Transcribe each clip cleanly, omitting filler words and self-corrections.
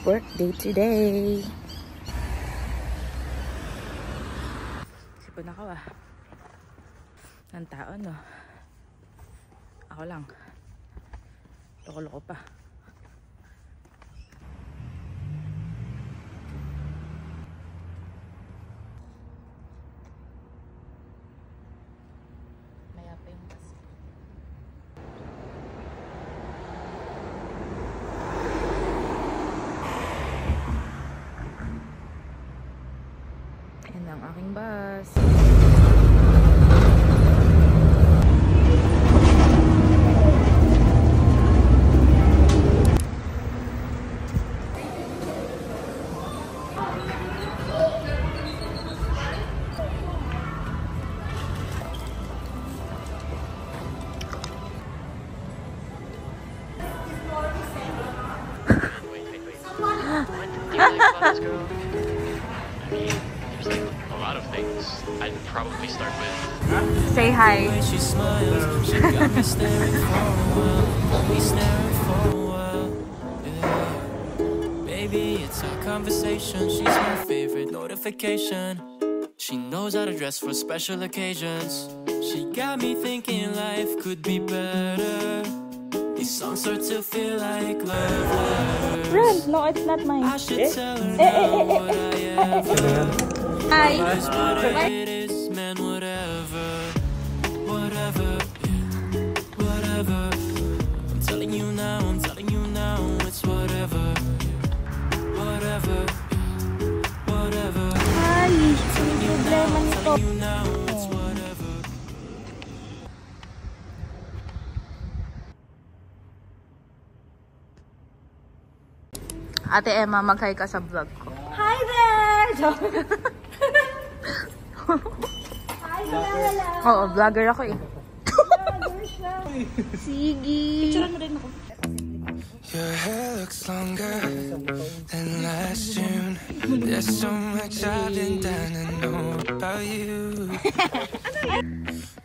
Work day today. Sipon ako ng tao, no? Ako lang. Loko-loko pa. Maya pa yung bus. Yan ang aking bus. I'd probably start with Say hi. She smiles, she got me staring for a while. Me staring for a while. Yeah. Baby, it's our conversation. She's my favorite notification. She knows how to dress for special occasions. She got me thinking life could be better. These songs start to feel like love letters. Run! No, it's not mine. I should tell her now what I ever. Hi. It's what it is, man, whatever. Whatever, yeah, whatever. I'm telling you now, it's whatever. Whatever, yeah, whatever. Hi. Telling you now, it's whatever. Ate Emma, mag-hi ka sa vlog ko. Hi there! Hi, hello! Oo, vlogger ako eh. Sige. Picturean mo rin ako. Your hair looks longer than last June. There's so much I've been dying to know about you.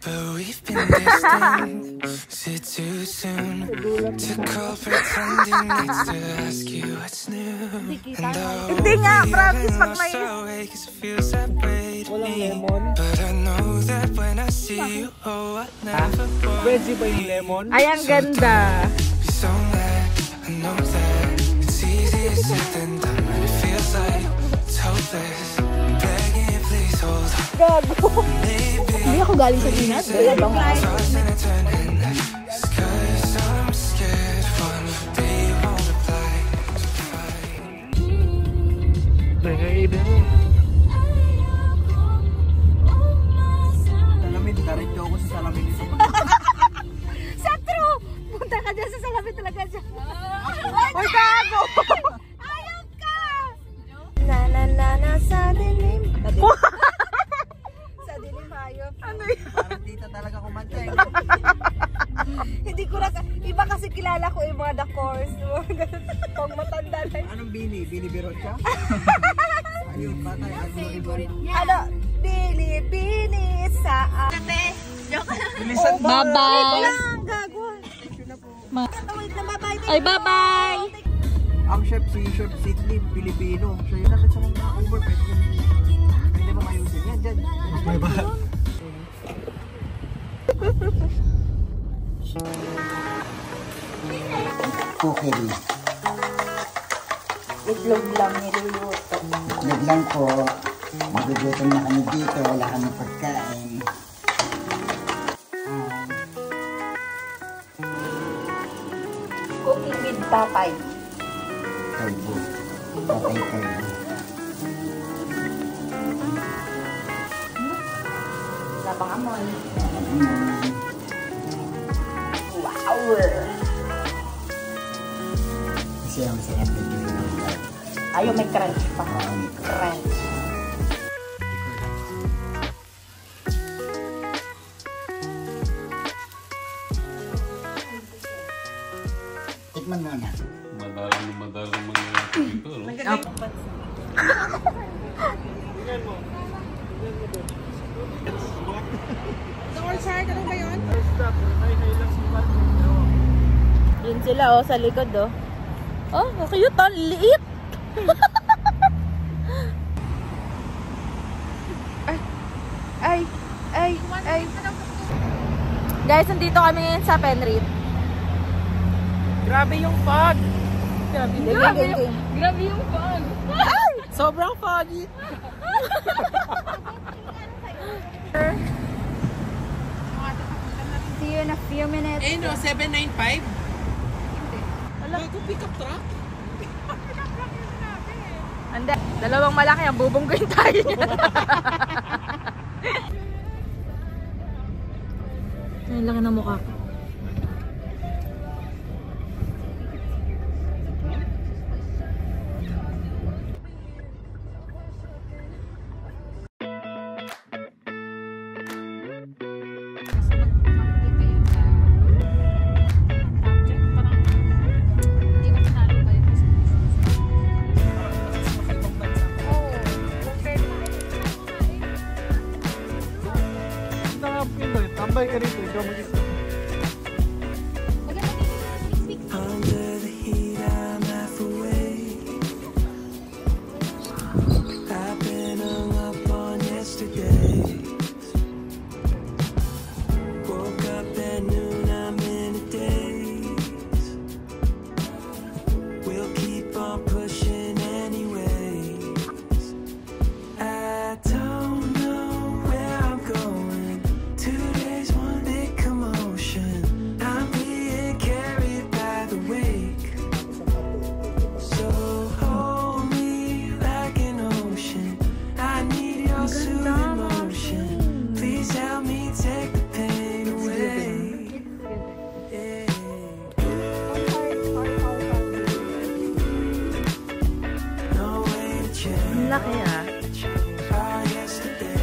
But we've been distant. Is it too soon to call pretending next to ask you what's new? And Hindi nga, promise pag may... it feels that way to me. But I know that when I see you, oh, I never want. Pwede ba yung lemon? Ay, ang ganda. Be so mad, I know that it's easier said than done, and it feels like it's hopeless. Begging you, please hold on. Gago. Hindi ako galing sa Pinas. Wala bang Tossing and turning, it's 'cause I'm scared one day you won't reply. So fine. Baby. Salamin, diretso ako sa salamin nito. Sa true! Punta ka dyan sa salamin talaga siya. Uy, gago! Ayaw ka! Na sa dilim. Sa dilim hayop. Ano yun? Parang tita talaga kumanta eh. Hindi ko na, iba kasi kilala ko yung mga The Course. Pag matanda lang. Anong Bini? Bini Birocha? Ayun, patay. Ano? Bini sa ate. Joke lang. Bye-bye. Lang, gago. Wait na, bye-bye. Ay, bye-bye. Ang chef, si Chef Sidley, Pilipino. Siya yun natin sa mga Uber. Pwede mo mayusin. Yan, dyan. Okay ba? Okay. Itlog lang niluluto. Itlog lang po. Nagugutom na kami dito. Wala kami pagkain. Cooking with tatay. Kalbo. Patay kalbo. Wala pang amoy. Mm. Wow! Kasi ang sarap na dito. Ayaw, may crunch pa. May Crunch. Tikman mo na. Madalang mangyayari dito, no? Yun sila oh, sa likod oh. Oh, cute oh, liit. ay. Guys, nandito kami ngayon sa Penrith. Grabe yung fog! Grabe yung fog. Sobrang foggy! See you in a few minutes. Eh no, 795? Wala ko pick up truck? Ande, dalawang malaki ang bubunggoyin tayo niya. Ay, laki ng mukha ko. Tambay ka rito, ikaw mag-isa. Under the heat, I'm half awake. I've been hung up on yesterday. Woke up at noon, I'm in a daze. We'll keep on pushing anyways. I don't know where I'm going. 2 days, one big commotion. I'm being carried by the wake. So hold me like an ocean. I need your soothing motion. Please help me take the pain away. Yeah. No way to change. Laki ah. Our yesterday.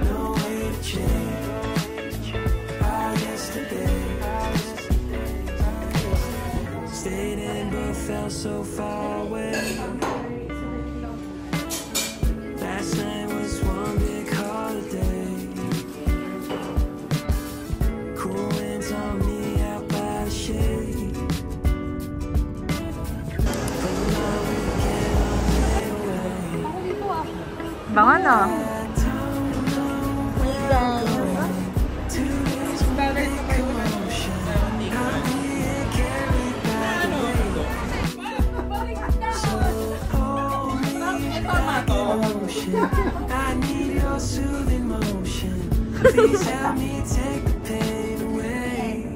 No way to change our yesterday. Stayed in but felt so far away. Last night was one big holiday. Cool winds on me out by the shade. But now we get on right away. Bango no? I need your soothing motion. Please help me take the pain away.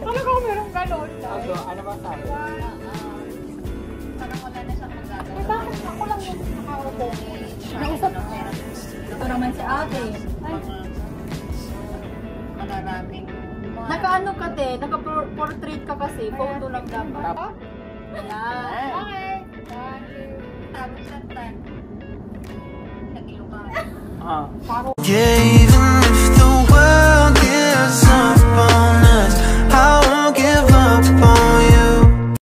Talaga meron ganon. Ano ba sabi? Parang wala na siyang magagawa. Eh, bakit ako lang yung nakaupo? Nausap ko. Ito naman si ate. Ay. Manaraming. Naka-ano ka te? Naka-portrait ka kasi. Photo lang dapat. Ayan. Okay. Thank you. Tapos na time. Nag-ilukan. Yeah, even